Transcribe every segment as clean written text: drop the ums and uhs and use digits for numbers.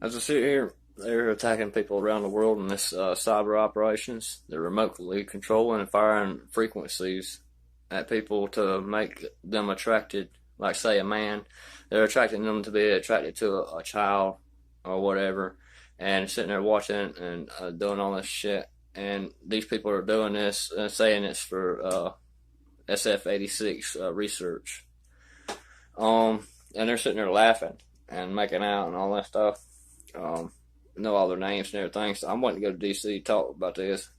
As I sit here, they're attacking people around the world in this cyber operations. They're remotely controlling and firing frequencies at people to make them attracted. Like, say, a man, they're attracting them to be attracted to a child or whatever, and sitting there watching and doing all this shit. And these people are doing this and saying it's for SF-86 research. And they're sitting there laughing and making out and all that stuff. Know all their names and everything. So I'm waiting to go to DC to talk about this.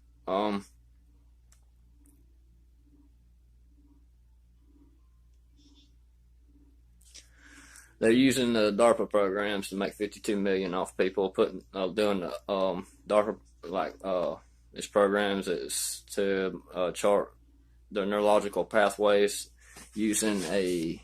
They're using the DARPA programs to make 52 million off people doing the DARPA these programs is to chart their neurological pathways using a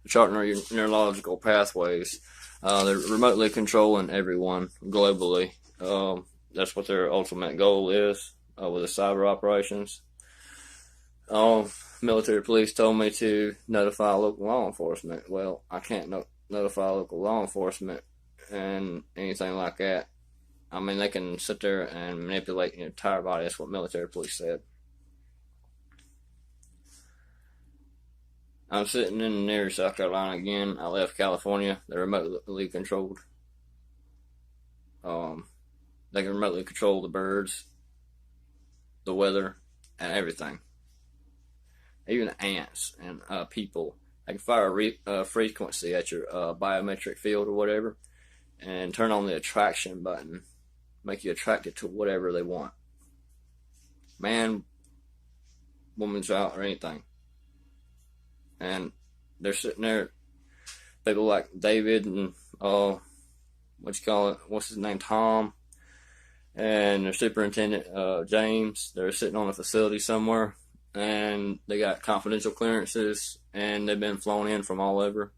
charting your neurological pathways. They're remotely controlling everyone globally. That's what their ultimate goal is with the cyber operations. Military police told me to notify local law enforcement. Well, I can't notify local law enforcement and anything like that. I mean, they can sit there and manipulate your entire body. That's what military police said. I'm sitting in near South Carolina again. I left California. They're remotely controlled. They can remotely control the birds, the weather, and everything. Even the ants and people. They can fire a frequency at your biometric field or whatever, and turn on the attraction button, make you attracted to whatever they want. Man, woman, child, or anything. And they're sitting there, people like David and what's his name, Tom, and their superintendent James. They're sitting on a facility somewhere, and they got confidential clearances, and they've been flown in from all over.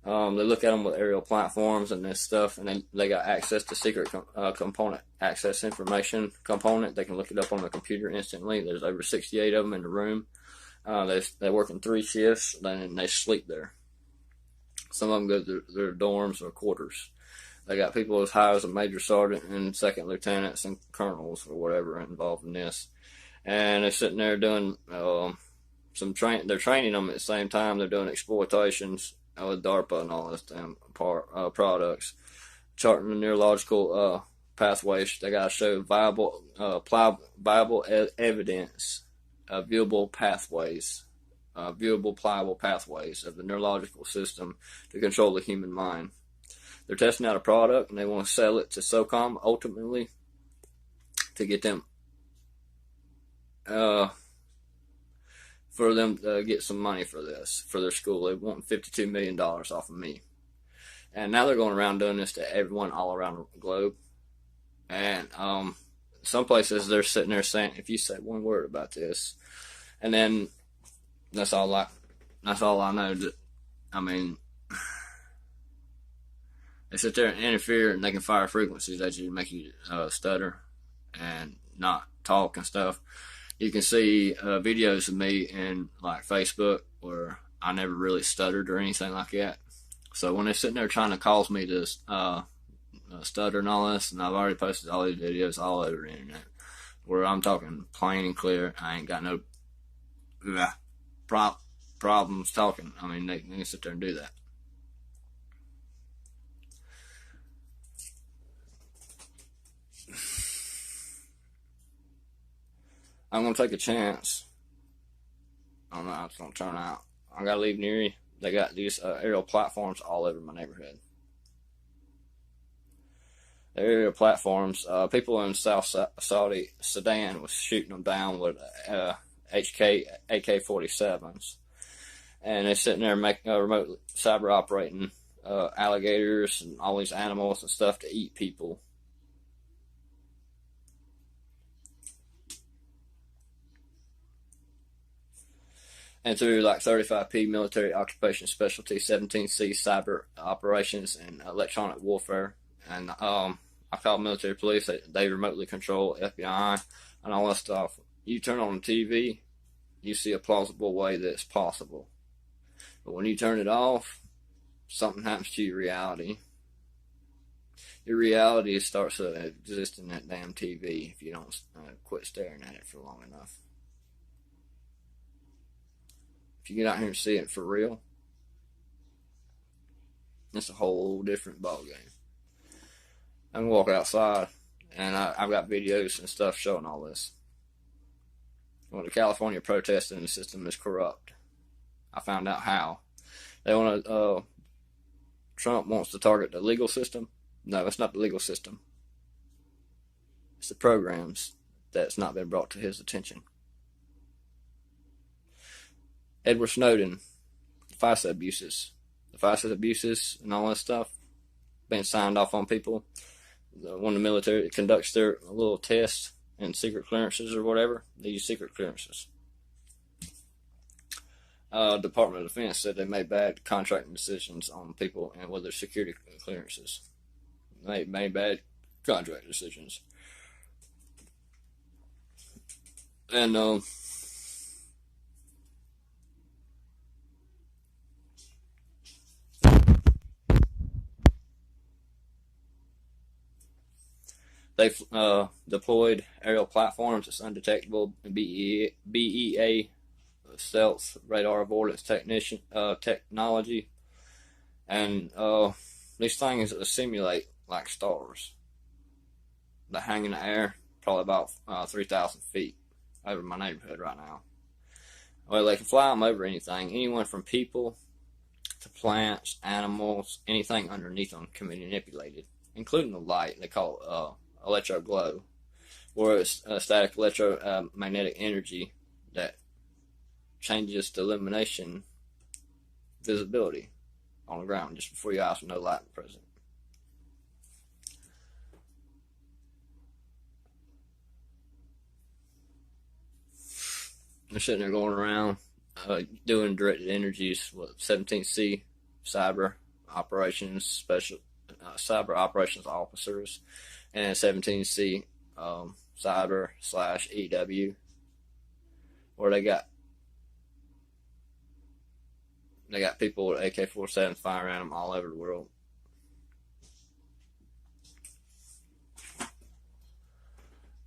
They look at them with aerial platforms and this stuff, and they got access to secret component access information component. They can look it up on the computer instantly. There's over 68 of them in the room. They work in 3 shifts, then they sleep there. Some of them go to their dorms or quarters. They got people as high as a major sergeant and second lieutenants and colonels or whatever involved in this. And they're sitting there doing they're training them at the same time. They're doing exploitations with DARPA and all this damn products, charting the neurological pathways. They got to show viable evidence of viewable pliable pathways of the neurological system to control the human mind. They're testing out a product and they want to sell it to SOCOM ultimately to get them for them to get some money for this, for their school. They want $52 million off of me. And now they're going around doing this to everyone all around the globe. And some places they're sitting there saying, if you say one word about this, and then that's all I know. I mean, they sit there and interfere, and they can fire frequencies at you to make you stutter and not talk and stuff. You can see videos of me in like Facebook where I never really stuttered or anything like that. So when they're sitting there trying to cause me to stutter and all this, and I've already posted all these videos all over the internet where I'm talking plain and clear. I ain't got no problems talking. I mean, they can sit there and do that. I'm gonna take a chance. I don't know how it's gonna turn out. I gotta leave near. They got these aerial platforms all over my neighborhood. The aerial platforms. People in South Saudi Sudan was shooting them down with AK-47s, and they're sitting there making remote cyber operating alligators and all these animals and stuff to eat people. And through like 35P military occupation specialty, 17C cyber operations and electronic warfare. And I call military police. They remotely control FBI and all that stuff. You turn on the TV, you see a plausible way that it's possible. But when you turn it off, something happens to your reality. Your reality starts to exist in that damn TV if you don't quit staring at it for long enough. If you get out here and see it for real, it's a whole different ballgame. I can walk outside, and I've got videos and stuff showing all this. Well, the California protesting system is corrupt. I found out how. They want to. Trump wants to target the legal system. No, it's not the legal system. It's the programs that's not been brought to his attention. Edward Snowden, the FISA abuses and all that stuff, being signed off on people. When the military conducts their little tests and secret clearances or whatever, they use secret clearances. Department of Defense said they made bad contracting decisions on people and with their security clearances. They made bad contract decisions. And they've deployed aerial platforms that's undetectable BEA stealth radar avoidance technology, and these things simulate like stars that hang in the air, probably about 3,000 feet over my neighborhood right now. Well, they can fly them over anything, anyone from people to plants, animals, anything underneath them can be manipulated, including the light. They call it electro glow, where it's static electromagnetic energy that changes the illumination visibility on the ground just before your eyes with no light present. They're sitting there going around doing directed energies with 17C cyber operations cyber operations officers and 17C cyber / EW, where they got people with AK-47 firing at them all over the world.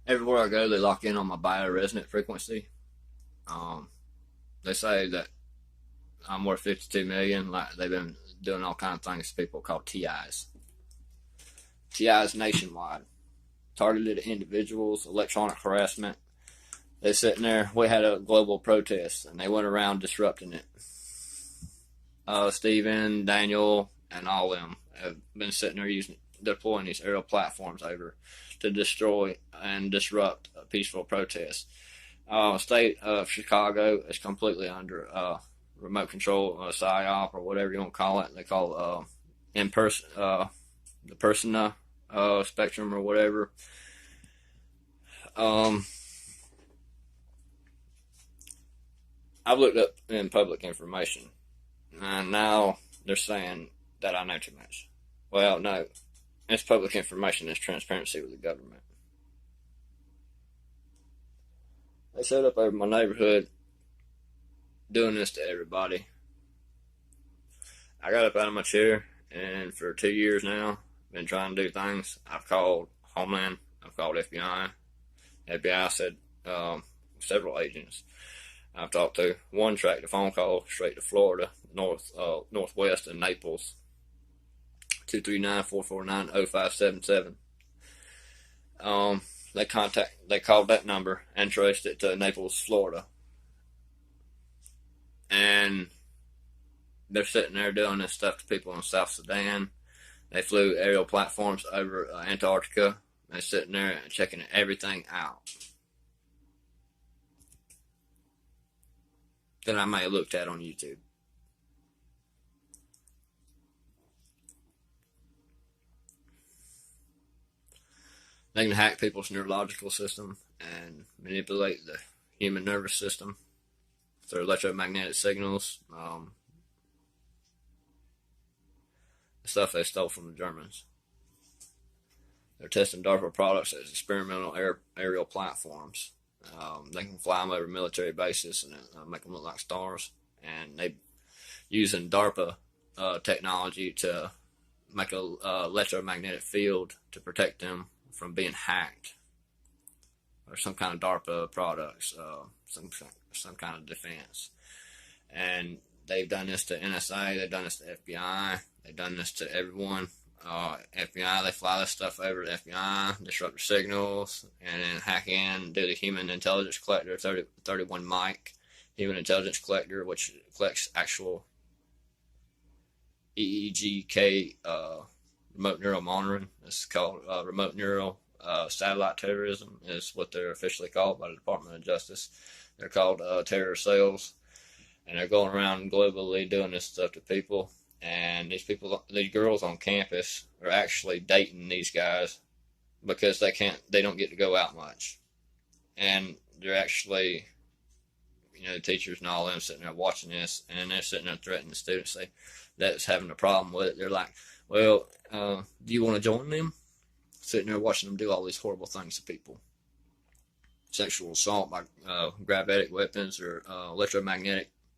Everywhere I go, they lock in on my bioresonant frequency. They say that I'm worth $52 million. Like, they've been doing all kinds of things to people called TIs. TIs nationwide. Targeted individuals, electronic harassment. They're sitting there. We had a global protest, and they went around disrupting it. Steven, Daniel, and all them have been sitting there deploying these aerial platforms over to destroy and disrupt a peaceful protest. State of Chicago is completely under remote control, PSYOP, or whatever you want to call it. They call the persona spectrum or whatever. I've looked up in public information, and now they're saying that I know too much. Well, no, it's public information. It's transparency with the government. They showed up over my neighborhood doing this to everybody. I got up out of my chair, and for 2 years now, been trying to do things. I've called Homeland. I've called FBI. FBI said several agents I've talked to. One tracked a phone call straight to Florida, northwest in Naples, 239-449-0577. They called that number and traced it to Naples, Florida. And they're sitting there doing this stuff to people in South Sudan. They flew aerial platforms over Antarctica. They're sitting there and checking everything out that I may have looked at on YouTube. They can hack people's neurological system and manipulate the human nervous system through electromagnetic signals. The stuff they stole from the Germans. They're testing DARPA products as experimental aerial platforms. They can fly them over military bases and make them look like stars. And they using DARPA technology to make a electromagnetic field to protect them from being hacked, or some kind of DARPA products, some kind of defense. And they've done this to NSA, they've done this to FBI, they've done this to everyone. FBI, they fly this stuff over to FBI, disrupt their signals, and then hack in, do the human intelligence collector, 31 mic human intelligence collector, which collects actual EEGK remote neural monitoring. It's called remote neural satellite terrorism, is what they're officially called by the Department of Justice. They're called terror cells, and they're going around globally doing this stuff to people. And these girls on campus are actually dating these guys because they don't get to go out much, and they're actually, the teachers and all them sitting there watching this, and they're sitting there threatening the students that's having a problem with it. They're like, well, do you want to join them? Sitting there watching them do all these horrible things to people. Sexual assault by gravitic weapons, or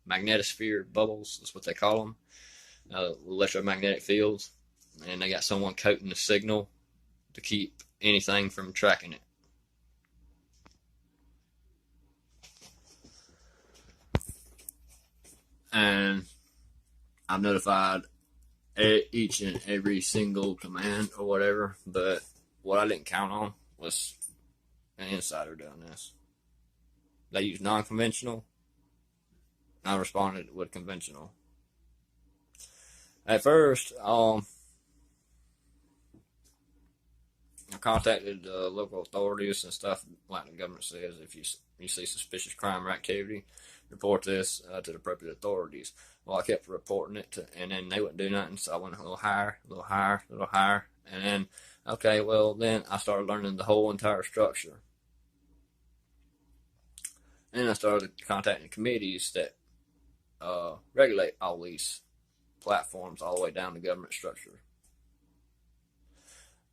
magnetosphere bubbles, that's what they call them. Electromagnetic fields. And they got someone coding the signal to keep anything from tracking it. And I've notified each and every single command or whatever, but what I didn't count on was an insider doing this. They used non-conventional. I responded with conventional. At first, I contacted local authorities and stuff, like the government says. If you see suspicious crime or activity, report this to the appropriate authorities. Well, I kept reporting it, and then they wouldn't do nothing, so I went a little higher, and then, okay, well, then I started learning the whole entire structure. And I started contacting committees that regulate all these platforms all the way down to government structure.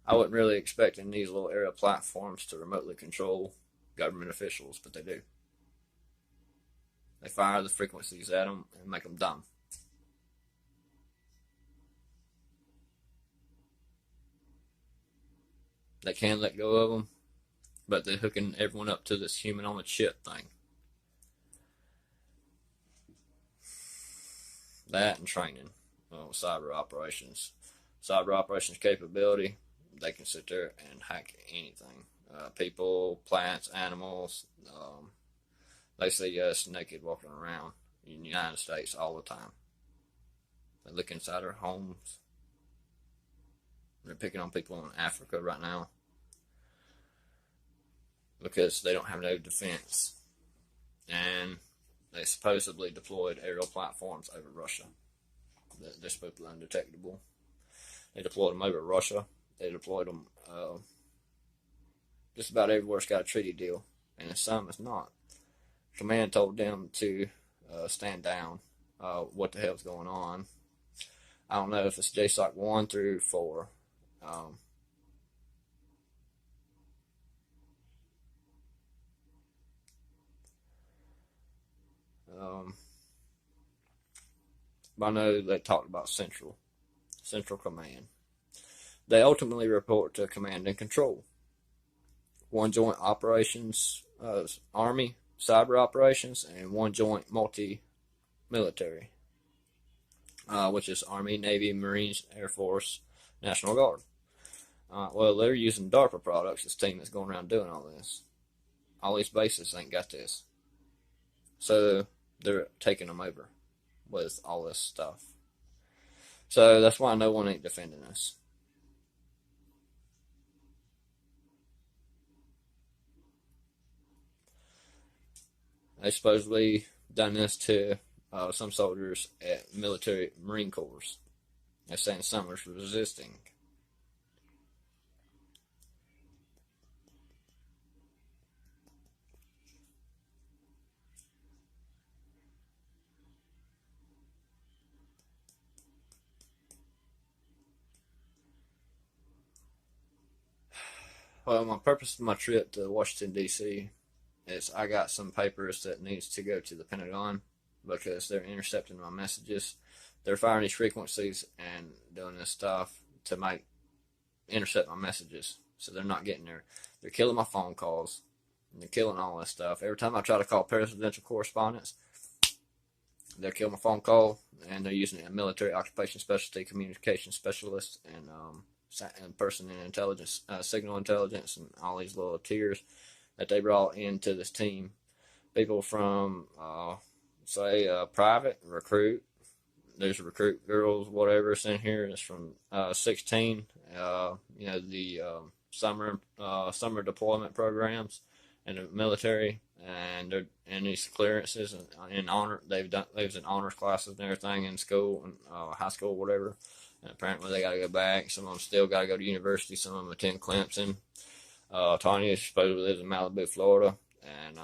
I wasn't really expecting these little area platforms to remotely control government officials, but they do. They fire the frequencies at them and make them dumb. They can let go of them, but they're hooking everyone up to this human on a chip thing. That and training. Cyber operations. Cyber operations capability, they can sit there and hack anything. People, plants, animals. They see us naked walking around in the United States all the time. They look inside our homes. They're picking on people in Africa right now because they don't have no defense. And they supposedly deployed aerial platforms over Russia. They're supposed to be undetectable. They deployed them over Russia. They deployed them just about everywhere it's got a treaty deal. And some it's not. Command told them to stand down. What the hell's going on? I don't know if it's JSOC 1 through 4. But I know they talked about Central Command. They ultimately report to Command and Control. One joint operations, Army, cyber operations, and one joint multi-military, which is Army, Navy, Marines, Air Force, National Guard. Well, they're using DARPA products, this team that's going around doing all this. All these bases ain't got this. So they're taking them over with all this stuff. So that's why no one ain't defending us. They supposedly done this to some soldiers at military Marine Corps. They're saying some was resisting. Well, my purpose of my trip to Washington, D.C. is I got some papers that needs to go to the Pentagon because they're intercepting my messages. they're firing these frequencies and doing this stuff to intercept my messages. So they're not getting there. They're killing my phone calls. And they're killing all this stuff. Every time I try to call presidential correspondence, they'll kill my phone call, and they're using a military occupation specialty communication specialist and person in intelligence, signal intelligence, and all these little tiers that they brought into this team. People from, private, recruit. There's recruit girls, whatever, it's in here. It's from 16. The summer deployment programs in the military, and they're in these clearances and in honor. They was in honors classes and everything in school and high school, whatever. And apparently they got to go back. Some of them still got to go to university. Some of them attend Clemson. Tanya supposedly lives in Malibu, Florida, and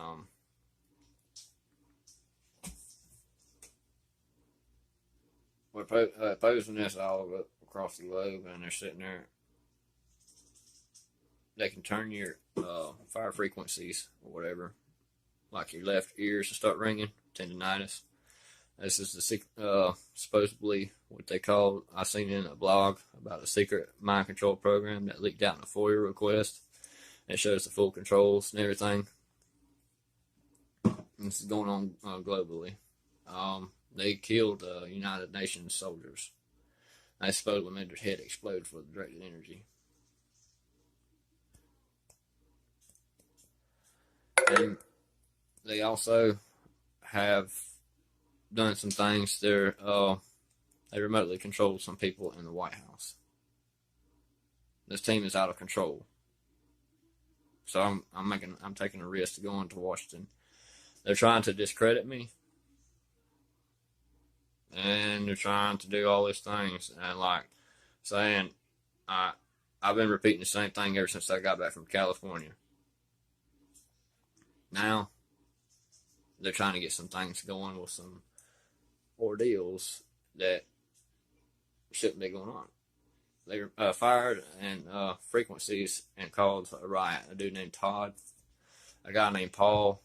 we're posing this all across the globe, and they're sitting there. They can turn your fire frequencies or whatever, like your left ears to start ringing, tendinitis. This is the supposedly what they call. I seen in a blog about a secret mind control program that leaked out in a FOIA request. It shows the full controls and everything. This is going on globally. They killed United Nations soldiers. They supposedly made their head explode for the directed energy. And they also have done some things. They remotely control some people in the White House. This team is out of control. So I'm taking a risk to go into Washington. They're trying to discredit me, and they're trying to do all these things, and like saying I've been repeating the same thing ever since I got back from California. Now they're trying to get some things going with some ordeals that shouldn't be going on. They fired and frequencies and called a riot. A dude named Todd, a guy named Paul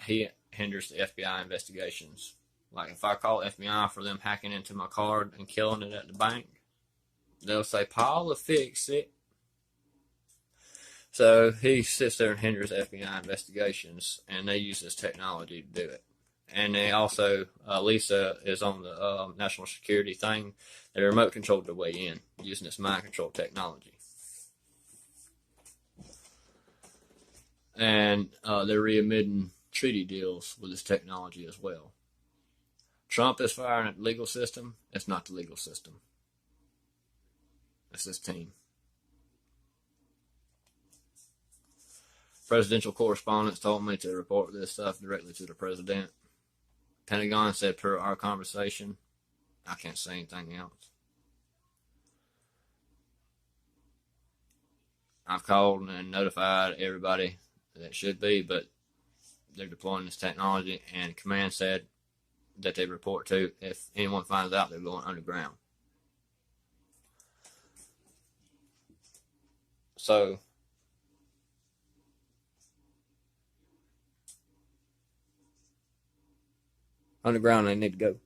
he hinders the FBI investigations. Like if I call FBI for them hacking into my card and killing it at the bank, they'll say Paul will fix it. So he sits there and hinders FBI investigations, and they use this technology to do it. And they also, Lisa is on the national security thing. They remote controlled their way in using this mind control technology. And they're readmitting treaty deals with this technology as well. Trump is firing at the legal system. It's not the legal system. It's this team. Presidential correspondents told me to report this stuff directly to the president. Pentagon said per our conversation. I can't say anything else. I've called and notified everybody that should be, but they're deploying this technology, and command said that they report to. If anyone finds out, they're going underground. So underground they need to go.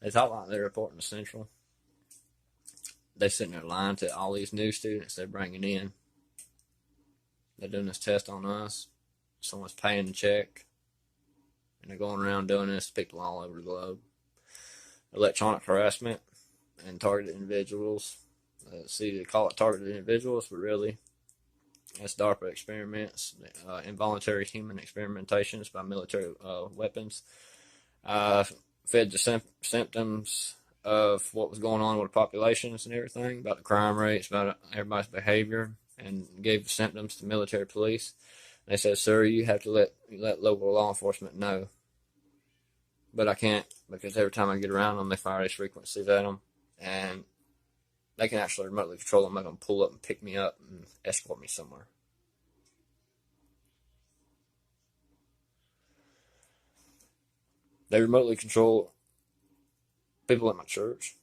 They talk like they're reporting to Central. They're sitting there lying to all these new students they're bringing in. They're doing this test on us. Someone's paying the check. And they're going around doing this to people all over the globe. Electronic harassment and targeted individuals. They call it targeted individuals, but really, it's DARPA experiments, involuntary human experimentations by military weapons. Fed the symptoms of what was going on with the populations and everything, about the crime rates, about everybody's behavior, and gave the symptoms to military police. They said, sir, you have to let local law enforcement know. But I can't, because every time I get around them, they fire these frequencies at them, and they can actually remotely control them, make them pull up and pick me up and escort me somewhere. They remotely control people at my church.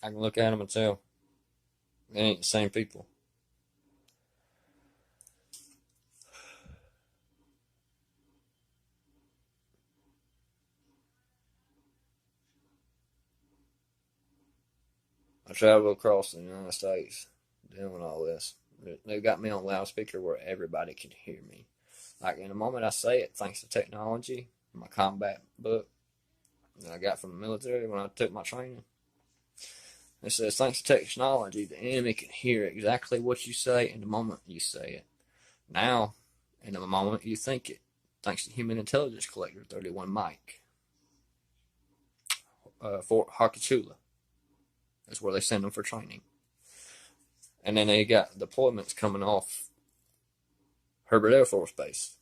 I can look at them and tell they ain't the same people. I travel across the United States doing all this. They've got me on loudspeaker where everybody can hear me. Like in the moment I say it, thanks to technology, my combat book that I got from the military when I took my training, it says thanks to technology, the enemy can hear exactly what you say in the moment you say it. Now, in the moment you think it, thanks to Human Intelligence Collector 31 Mike, Fort Hakachula. That's where they send them for training. And then they got deployments coming off Herbert Air Force Base,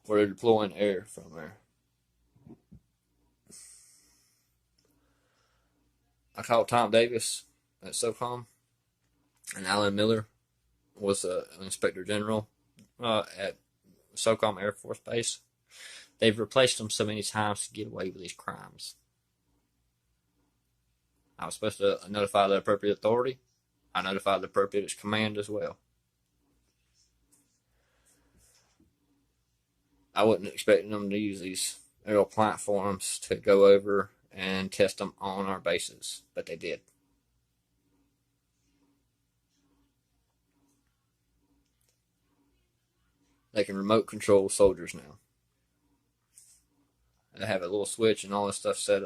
where they're deploying air from there. I called Tom Davis at SOCOM, and Alan Miller was an Inspector General at SOCOM Air Force Base. They've replaced them so many times to get away with these crimes. I was supposed to notify the appropriate authority. I notified the appropriate command as well. I wasn't expecting them to use these aerial platforms to go over and test them on our bases, but they did. They can remote control soldiers now. They have a little switch and all this stuff set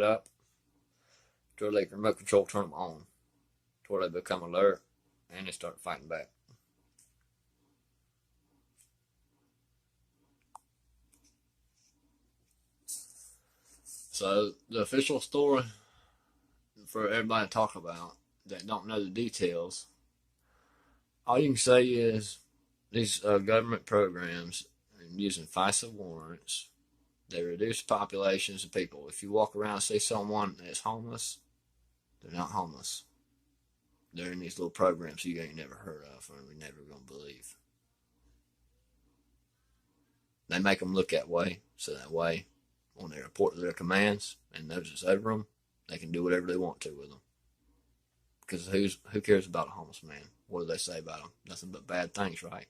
up to where they can remote control, turn them on, to where they become alert and they start fighting back. So the official story for everybody to talk about that don't know the details, all you can say is these government programs and using FISA warrants, they reduce populations of people. If you walk around and see someone that's homeless, they're not homeless. They're in these little programs you ain't never heard of or we're never going to believe. They make them look that way, so that way when they report to their commands and those that's over them, they can do whatever they want to with them. Because who cares about a homeless man? What do they say about them? Nothing but bad things, right?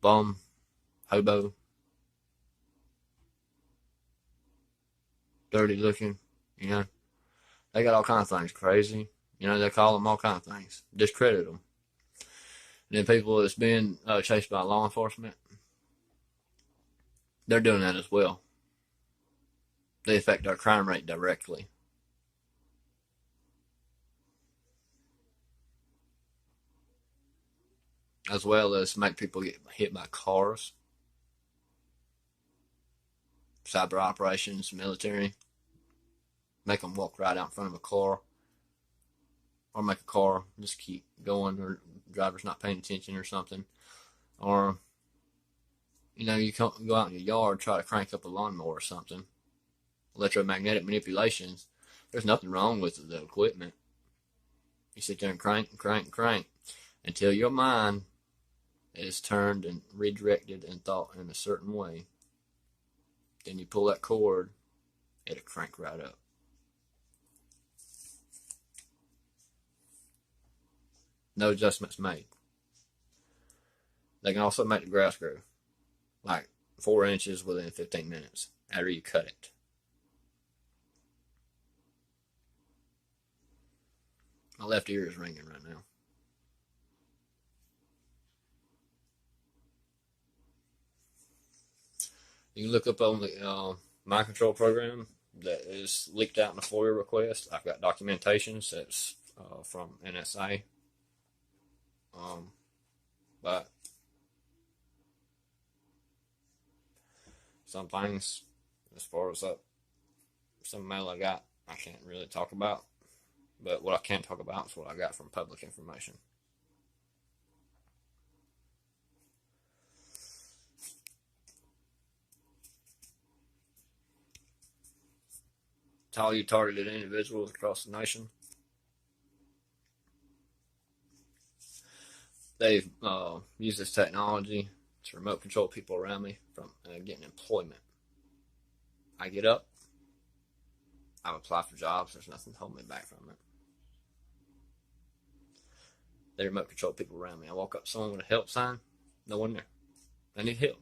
Bum, hobo, dirty looking, you know. They got all kinds of things, crazy. You know, they call them all kinds of things. Discredit them. And then people that's being chased by law enforcement, they're doing that as well. They affect our crime rate directly. As well as make people get hit by cars. Cyber operations, military. Make them walk right out in front of a car. Or make a car just keep going, or driver's not paying attention or something. Or, you know, you go out in your yard, try to crank up a lawnmower or something. Electromagnetic manipulations. There's nothing wrong with the equipment. You sit there and crank and crank and crank until your mind is turned and redirected and thought in a certain way. Then you pull that cord, it'll crank right up. No adjustments made. They can also make the grass grow like 4 inches within 15 minutes after you cut it. My left ear is ringing right now. You can look up on the mind control program that is leaked out in the FOIA request. I've got documentations that's from NSA. But some things, as far as some mail I got, I can't really talk about. But what I can talk about is what I got from public information. To all you targeted individuals across the nation, they've used this technology to remote control people around me from getting employment. I get up, I've applied for jobs. There's nothing holding me back from it. They remote control people around me. I walk up to someone with a help sign, no one there. I need help.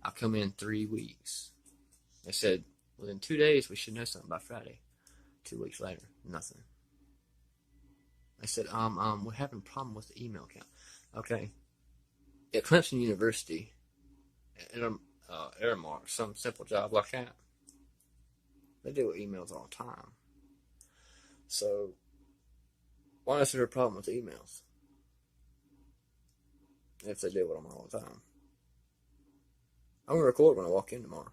I'll come in 3 weeks. They said within 2 days we should know something by Friday. 2 weeks later, nothing. They said, we're having a problem with the email account. Okay. At Clemson University, Airmark, some simple job like that, they deal with emails all the time. So, why is there a problem with emails? If they deal with them all the time. I'm going to record when I walk in tomorrow.